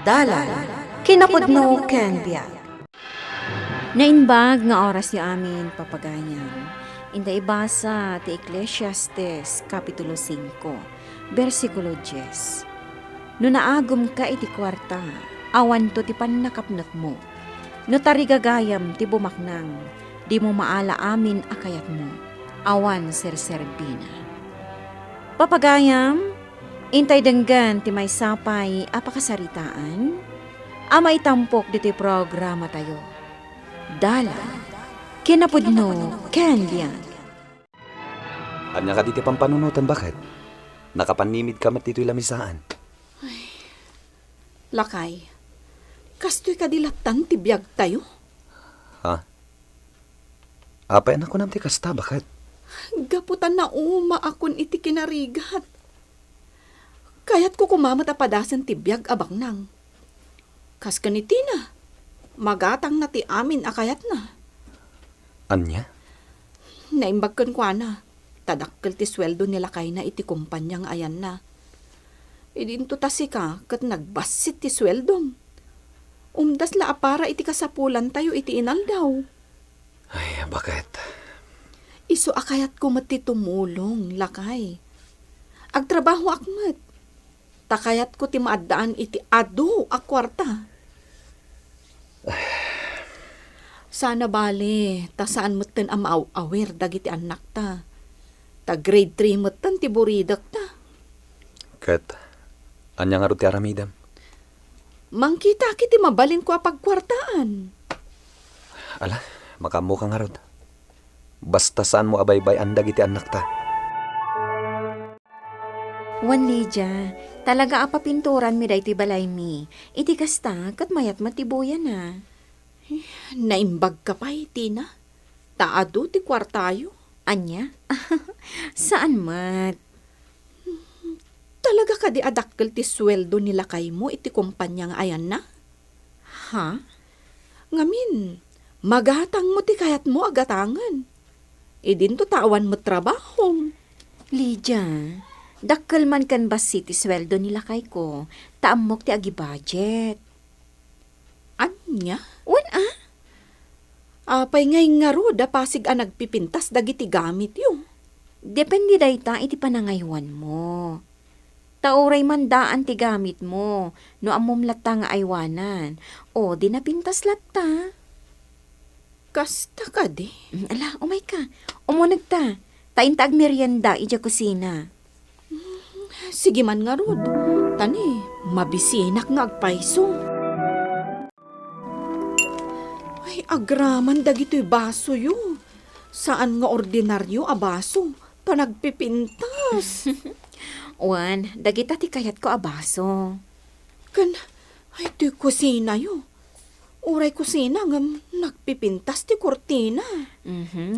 Dalan, kinapudno ken biag. Nainbag nga oras yu amin papagayan. Inda ibasa ti Ecclesiastes Kapitulo 5, versikulo 10. No naagom ka iti kwarta, awan to ti pannakapnot mo. No tarigagayam ti bumaknang, di mo maala amin akayat mo. Awan serserbina. Papagayam, intay denggan ti may sapay apakasaritaan, amay tampok diti programa tayo. Dalan, kinapudno, kandiyan. Anya ka diti pampanunutan bakit? Nakapanimid ka mat dito'y lamisaan. Lakay, kastoy kadilatan ti biyag tayo? Ha? Apay na ko nam ti kasta bakit? Gaputan na uma akon iti kinarigat. Kayat ko kumamat apadasan ti biyag abang nang. Kas kanitina, magatang na ti amin akayat na. Anya? Naimbagkan kwa na, tadakkel ti sweldo nila kay na iti kumpanyang ayan na. Idinto tasi ka, kat nagbasit ti sweldom. Umdas la apara iti kasapulan tayo iti inal daw. Ay, bakit? Iso akayat ko mati tumulong, lakay. Agtrabaho akmat. Takayat ko ti maadaan iti adu akwarta. Sana bali, ta saan moten ang maaw-awer dagiti anak ta. Ta grade 3 moten ti buridak ta. Kat, anya nga ro ti aramidam? Mangkita kiti mabalin ko apagkwartaan. Ala, makamuka nga ro. Basta saan mo abaybay ang dagiti anak ta. Wan Lydia, talaga apapinturan mi day ti balay mi. Iti kasta, kat mayat matibuyan na. Naimbag ka pa, Tina. Taado ti kwartayo. Anya? Saan mat? Talaga ka di adakkel ti sweldo nila kay mo iti kumpanya nga ayan na? Ha? Ngamin, magatang mo ti kayat mo agatangan. Idin to tawan mo trabaho. Lydia, dakkel man kan basi ti sweldo nila kay ko, taamok ti agi budget. Anya? Wan ah? Apay ngay nga ro, da pasig a nagpipintas dagiti gamit yo. Depende day ta iti panangaywan mo. Tauray man daan ti gamit mo, no amom latta nga aywanan, o di napintas latta. Kasta ka di. Ala, umay ka. Umunag ta. Taintag merienda, ija kusina. Sige man nga rod. Tani, mabisinak nga agpaiso. Ay, agraman dagito'y baso yo. Saan nga ordinaryo a baso? Panagpipintas. Wan, dagita ti kayat ko abaso. Kan, ay to'y kusina yo. Uray kusina nga nagpipintas ti kortina.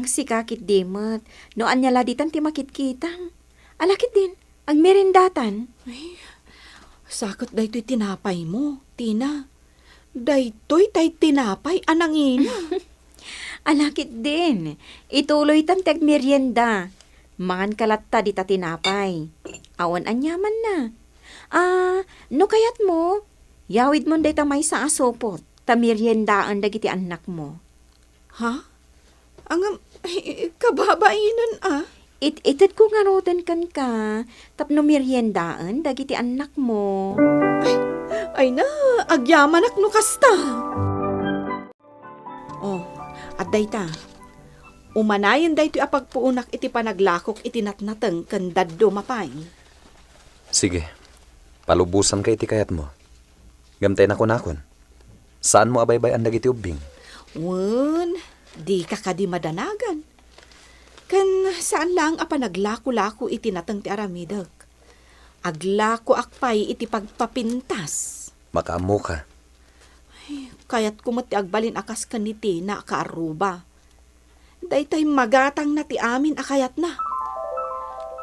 Si kakit dimot. No anyala ditan ti makitkitang. Alakit din, ang merendatan. Sakot daytoy tinapay mo, Tina. Daytoy tay tinapay anangina. Alakit din, ituloy tan teg merienda. Mangan kalatta di ta tinapay. Awan anyaman na. No kayat mo, yawid mo day tamay sa asopot. Ta meriendaan dagiti anak mo. Ha? Ang kababainan Itit ko nga roten kan ka, tapno meriendaan dagiti anak mo. Ay na, agyaman ak no kasta. Oh, at dayta. Umanayan daytoy apagpuunak iti panaglakok iti natnateng ken daddo mapay. Sige, palubusan ka iti kayat mo. Gamtay na ko nakon. Saan mo abaybay ang dagiti ubing? Wen, di ka kadi madanagan. Kan saan lang apanaglako-lako iti nateng ti aramidag. Aglako akpay iti pagpapintas. Makaamu ka. Kayat kumati agbalin akas kaniti na kaaruba. Daytay magatang na ti amin akayat na.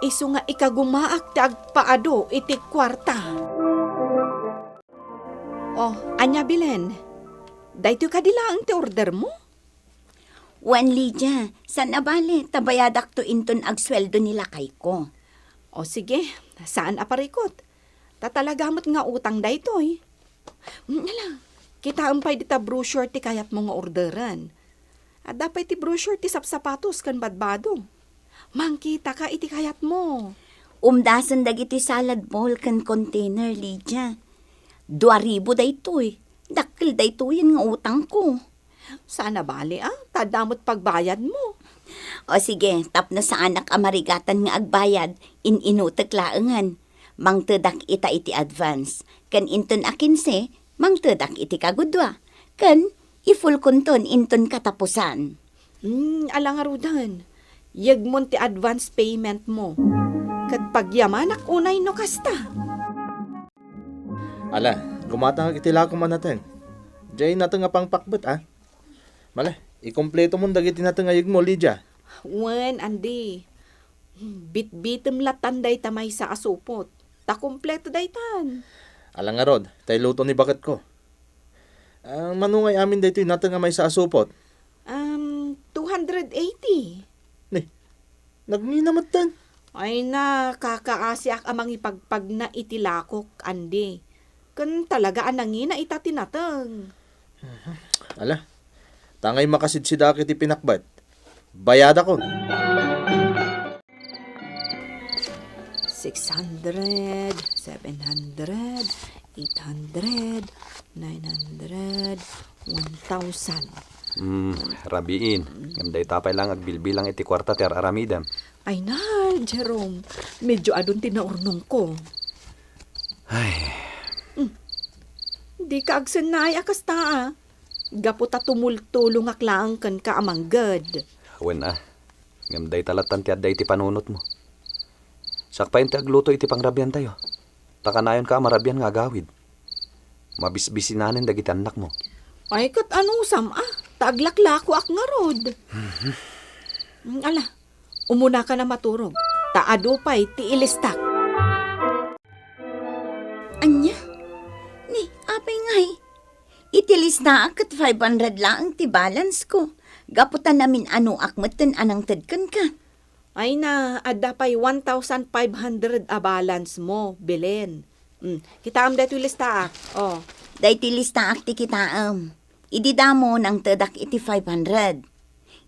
Isu nga ikagumaak ti agpaado iti kwarta. Oh, anya bilen. Daytoy kadilaang ti order mo? Wan Lydia, san abali, tabayadak to inton agsweldo nila kay ko. O sige, saan aparikot? Tatalagamot nga utang daytoy. Alam, kita ampay dita brochure ti kayat mo nga orderan. At dapat ti brochure ti sapsapatos kan badbado. Mangkita ka iti kayat mo. Umdasan dagiti salad bowl kan container, Lydia. 2,000 daytoy. Dakkel daytoy nga utang ko. Sana bali tadamot pagbayad mo. O sige, tapno sa anak amarigatan nga agbayad, inutek laengan. Mangtedak ita iti advance. Kan inton a 15, mangtedak iti kagudwa. Kan i-full kunton inton katapusan. Alang arudan. Yagmon ti advance payment mo. Kat pagyamanak unay no kasta. Ala, gumatang agitila ko man natin. Diyan natin nga pang pakbet, Mala, ikompleto mo dagiti natin ngayig mo, Lydia. Wen, Andi. Bit-bitem latanday tamay sa asupot. Ta kompleto daytan. Ala nga rod, tay luto ni bakat ko. Ang manungay amin dito natin nga may sa asupot. 280. Nagminamat tan. Ay na, kakaasiak amang ipagpag na itilakok, Andi. Kan talaga anangina itatinatang. Ala, tangay makasidsidakit ipinakbat. Bayad ako. 600, 700, 800, 900, 1,000. Rabiin. Gamday tapay lang agbilbilang iti kwarta ti aramidam. Ay na, Jerome. Medyo adun tinaurnong ko. Ay, Di ka agsanay akasta Gaputa tumultulong aklaan kan ka amanggad. wen Gamday talatan ti adday ti panunot mo. Sakpain ti agluto iti pangrabian tayo. Takanayon ka marabian nga agawid. Mabisbisinanin dagiti anak mo. Ay kat anusam taaglaklako ak nga rod. Ala, umuna ka na maturog. Taado pa'y ti ilistak. Anya? Ni, apay ngay. Itilis na akat 500 lang ti balance ko. Gaputan namin akmeten anang tedken ka. Ay na, adda pa'y 1,500 a balance mo, Belen. Kita am dito listaak. Oh. Dahil lista akti kitaam. Ididamo ng tedak iti 500.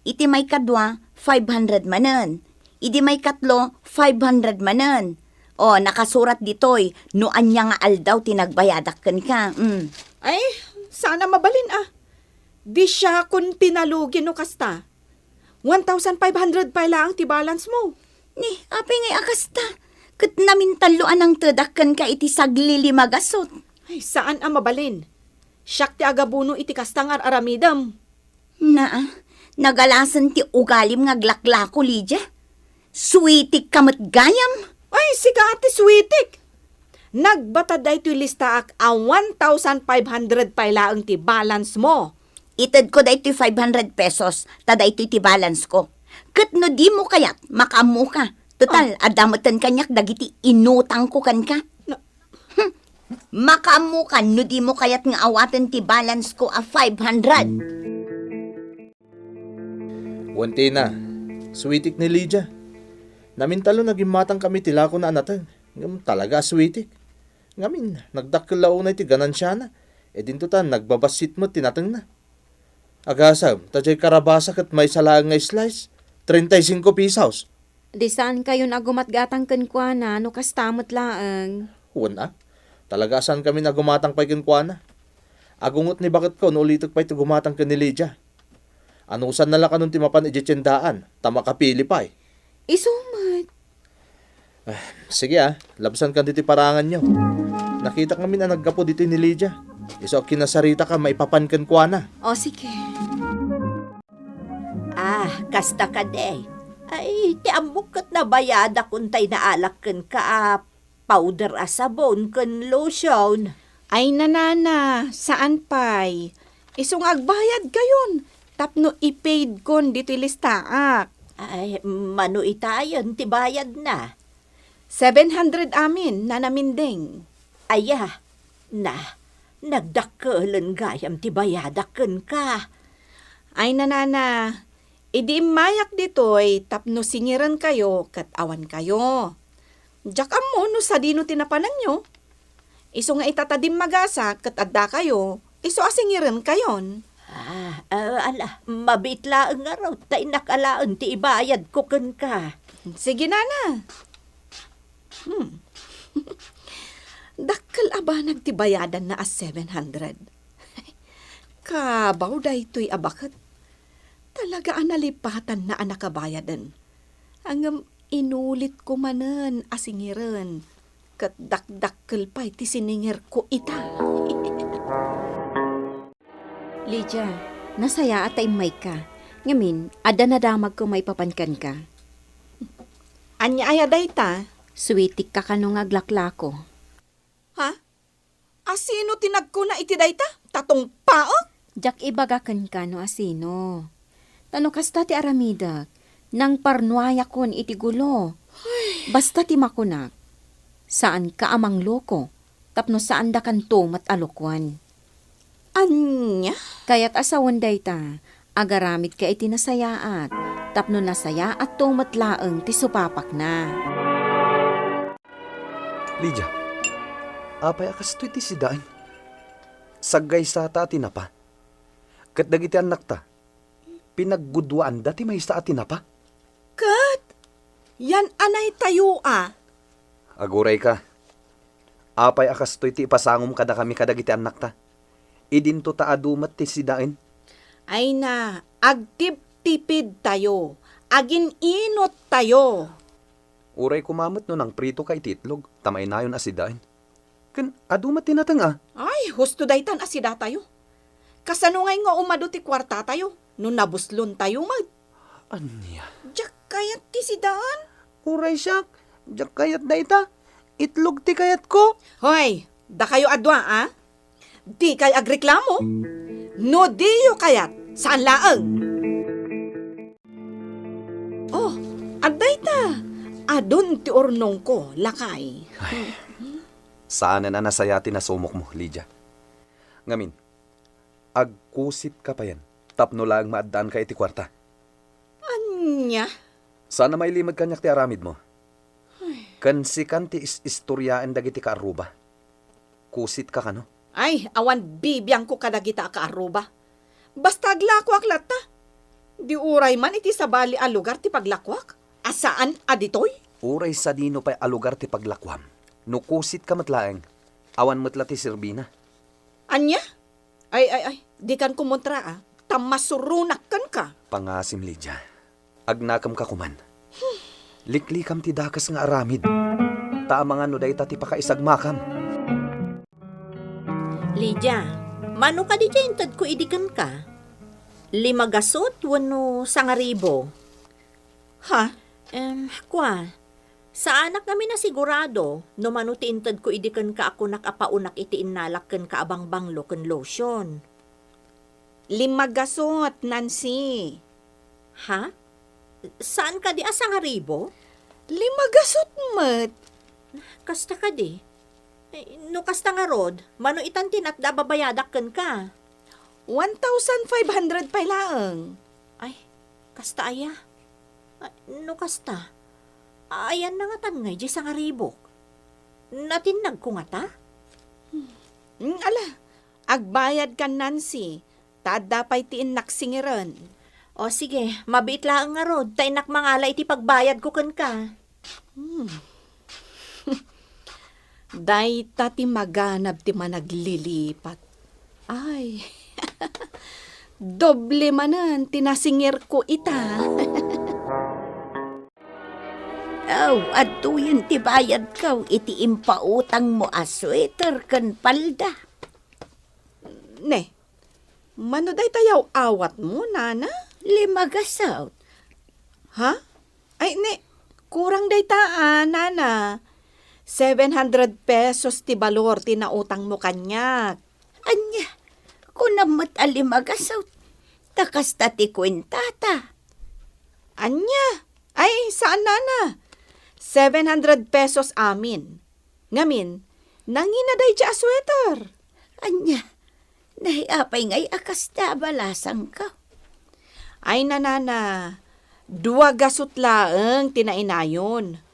Iti may kadwa, 500 manen. Iti may katlo, 500 manen. O, nakasurat ditoy, no anya nga aldaw tinagbayadakken ka. Ay, sana mabalin Di siya kun pinalugi no kasta. 1,500 pa lang ti balance mo. Ni, apay ngay akasta. Kat namin taluan ang tedakken ka iti saglili magasot. Ay, saan mabalin? Siyak ti agabuno iti kastangar aramidam. Nagalasan ti ugalim nga glaklako, Lydia. Sweetik kamat gayam. Ay, siga ati sweetik. Nagbataday ti listaak 1,500 pa lang ti balance mo. Ited ko dahito 500 pesos, tada ito ti balance ko. Kat no di mo kayat, makamu ka. Total, adamatan kanyak dagiti inutang ko kan ka. Makamu ka, no di mo kayat nga awatan ti balance ko 500. Wante na, sweetik ni Lydia. Namintalo naging matang kami tilako na anatan. Ngam talaga sweetik. Ngamin, nagdakilaw na iti ganansya na. E dinto tan, nagbabasit mo tinatang na. Agasam, tajay karabasa kat may salang nga slice. 35 pesos. Di saan kayo nagumatgatang kenkwana no kastamot laeng. Wan talaga saan kami nagumatang pa'y kinkwana. Agungot ni bakit ko no ulitok pa'y gumatang ka ni Lydia. Anusan na lang kanong timapan ijitsendaan, tama kapili pa'y. Isumat. Sige labsan ka dito parangan nyo. Nakita kami na naggapo dito ni Lydia. Iso kinasarita ka maipapankan kwa na. O sige. Kasta ka day. Ay, ti ambukat na bayada kuntay na alakken ka powder asabon kun lotion. Ay nanana, saan pa'y? Isong agbayad gayon. Tapno ipaid kon dito listaak. Ay, mano itayon, ti bayad na. 700 amin na naminding. Aya, nagdakkelan gayam ti bayadaken ka. Ay nanana, idi mayak ditoy tapno singiran kayo kat awan kayo. Diyak mo no sa dino tinapanan nyo. Iso nga itatadim magasa, kat adda kayo, iso asingirin kayon. Ala, mabitla nga raw, ta inakalaan ti ibayad ko kan ka. Sige, nana. Dakkel aba nagtibayadan na as 700. Kabaw da ito'y abakat. Talaga analipatan na anakabayadan. Ang inulit ko manan asingiran. Kat dakdakkel pa iti siningir ko ita. Lydia, nasaya at may ka. Ngamin, ada na damag ko may papankan ka. Anya aya dayta? Sweetik ka kanong aglaklako. Ha? Asino tinagko na iti dayta? Tatong pao? Jak ibagakan ka no asino. Tano kasta ti aramidak, nang parnuaya kon iti gulo. Basta ti makunak. Saan ka amang loko? Tapno saan da kanto matalokwan. Anya? Kaya't asawan dayta, agaramid ka iti nasayaat. Tapno nasayaat to matlaeng ti supapak na. Lydia, apay akas to'y ti sidaan. Sagay sa ta tinapa. Kat dagiti anak ta, pinaggudwaan dati may sa atinapa. Kat? Yan anay tayo Aguray ka. Apay akas to'y ti ipasangom kada kami kadagiti anak ta. Idinto ta adumat ti sidain. Ay na, agtip-tipid tayo. Agin inot tayo. Uray kumamot no ng prito kay titlog. Tamay na yun asidain. Kan adumat tinatang Ay, husto daytan asida tayo. Kasanungay nga umado ti kwarta tayo. No nabuslon tayo mag. Anya? Diyak kayat ti sidaan. Uray siyak. Diyak kayat dayta. Itlog ti kayat ko. Hoy, da kayo adwa Di kay agreklamo. No diyo kayat. Saan laeng? Oh, aday ta. Adun ti ornong ko, lakay. Saan na nasayati na sumok mo, Lydia? Ngamin, agkusit ka pa yan. Tapno lang maadaan ka iti kwarta. Anya? Sana may limad kanyak ti aramid mo. Kansikan ti istoryaan dagiti ka aruba. Kusit ka kano? Ay, awan bibiyang ko kadagita ka aruba. Basta aglakwak lata. Di uray man iti sabali a lugar ti paglakwak. Asaan aditoy? Uray sa dino pa'y alugar ti paglakwam. Nukusit ka matlaeng. Awan matla ti sirbina. Anya? Ay, di kan kumontra Tamasurunak kan ka. Pangasim, Lydia. Agnakam ka kuman. Liklikam ti dakas nga aramid. Taamangan no day ti pakaisagmakam. Lydia, mano ka di dyan tad ko idikan ka? 5 gasot, wano 1,000. Ha? Kwa, sa anak namin na sigurado, no mano ti intad ko idikan ka ako nakapaunak iti inalak kan kaabang banglo kan lotion. 5 gasot, Nancy. Ha? Saan ka di 1,000? 5 gasot, mat. Kasta ka di. No kasta nga rod, mano itantin at dababayadak kan ka. 1,500 pa lang. Ay, kasta aya. No kasta. Ayan na nga tangay, di 1,000. Natinag ko nga ta? Ala, agbayad ka, Nancy. Tada pa'y tiin naksingiran. O sige, mabit lang nga rod, tainak mangala iti pagbayad ko kan ka. Day ti maganap ti managlilipat. Ay, doble manan tinasingir ko ita. Adto yun ti bayad kaw, iti impautang mo a sweater kan palda. Ne, mano day tayaw awat mo, nana? 5 gasot. Ha? Ay, ne, kurang day nana. 700 pesos ti balor ti nautang mo kanyak. Anya, kunamat a 5 gasot. Takas ta ti kwentata. Anya? Ay, saan nana? 700 pesos amin. Ngamin, nanginaday dya sweater. Anya, nahiapay ngay akas ta balasang ka. Ay, nanana, 2 gasot laeng tinainayon.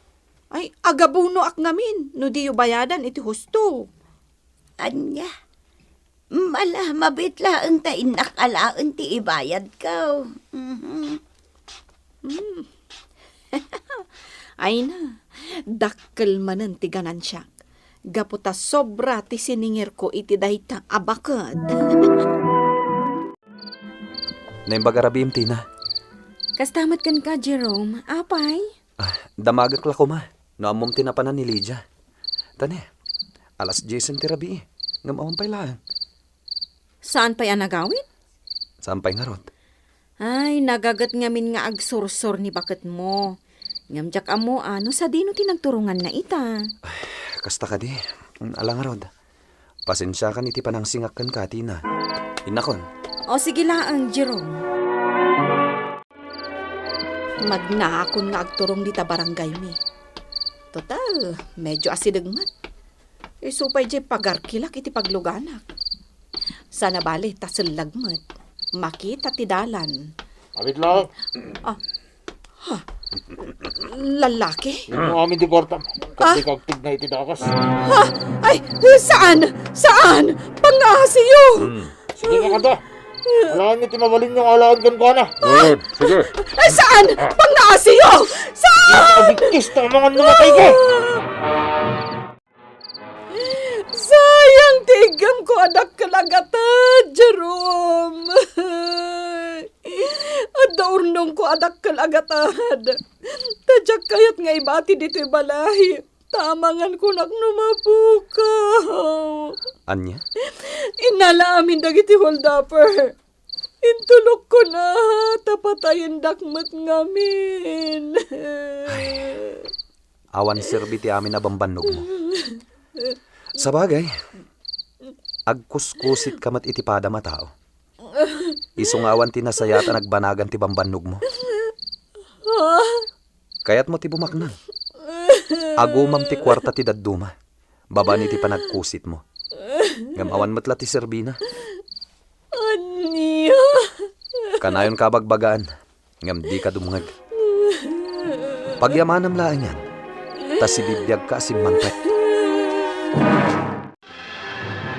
Ay, agabuno ak ngamin, no di yu bayadan iti husto. Anya, mabitla ang tainakalaan ti ibayad ka. Ay na, dakkel manen ti ganansyak. Gaputa sobra ti siningir ko iti dayta abakad. Naimbaga rabim, Tina. Kastamat kan ka, Jerome. Apay? Damagak la ko ma. Naamom tinapanan ni Lydia. Tani, alas 10 ti rabi. Ngam awampay lang. Saan pa yan nagawit? Sampay nga rod. Ay, nagagat ngamin nga agsursor ni bakat mo. Ngamjak amo, ano sa dino tinagturungan na ita. Kasta ka di. Alang nga rod. Pasensya kan iti panang singak kan ka, Tina. Inakon. O sige laang, Jerome. Magnakon nga agturong dita barangay mi. Total, medyo asidagmat. Supay di pagarkilak iti pagluganak. Sana bali tasilagmat. Makita ti dalan. Abit lang. Lalaki? Yung amin di kwarta. Kasi kagtig na iti dakas. Ay, saan? Saan? Pangasiyo! Sige ka kada. Alaan niyo tinabalin yung alaan kan ko na. Good, sige. Ay, saan? Pangasiyo! Saan? Abikis na mga namatay ka. Sayang tigam ko anak kalagata, Jerome. At daurnong ko anak kalagatad. Tadyak kayat nga ibati dito balahi. Tamangan ko nak numapukaw. Anya? Inala amin dagiti holdupper. Intulok ko na, tapatayin dakmat ngamin. Awan sirbi ti amin na bambanog mo. Sa bagay, agkuskusit kamat iti pada matao. Isungawan ti nasayata nagbanagan ti bambanog mo. Kaya't mo ti bumaknang. Agumam ti kwarta ti dadduma. Babani ti panagkusit mo. Ngamawan matla ti serbina. Anya? Kanayon kabagbagaan. Ngam di ka dumungag. Pagyamanam laan yan. Tas ibibiyag ka asimmangpet.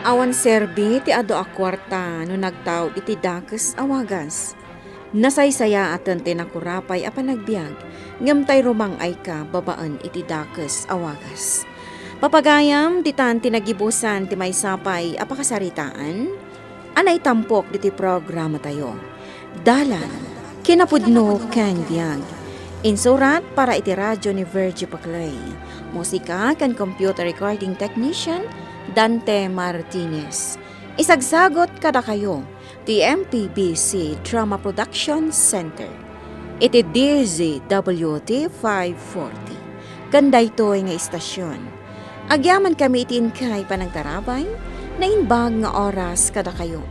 Awan serbi ti ado a kwarta no nagtaw iti dakes awagas. Nasaysaya atan tinakurapay a panagbiag. Ngam tay rumang ay ka babaan iti dakes awagas. Papagayam ditan tinagibusan ti may sapay a pakasaritaan. Anay tampok diti programa tayo. Dalan, kinapudno ken biag. Insurat para iti radyo ni Virgie Paclay. Musika kan computer recording technician Dante Martinez. Isagsagot kada kayo ti MPBC Drama Production Center. Iti DZWT 540. Kanday to'y nga istasyon. Agyaman kami itin kay panagtarabay na inbag nga oras kada kayo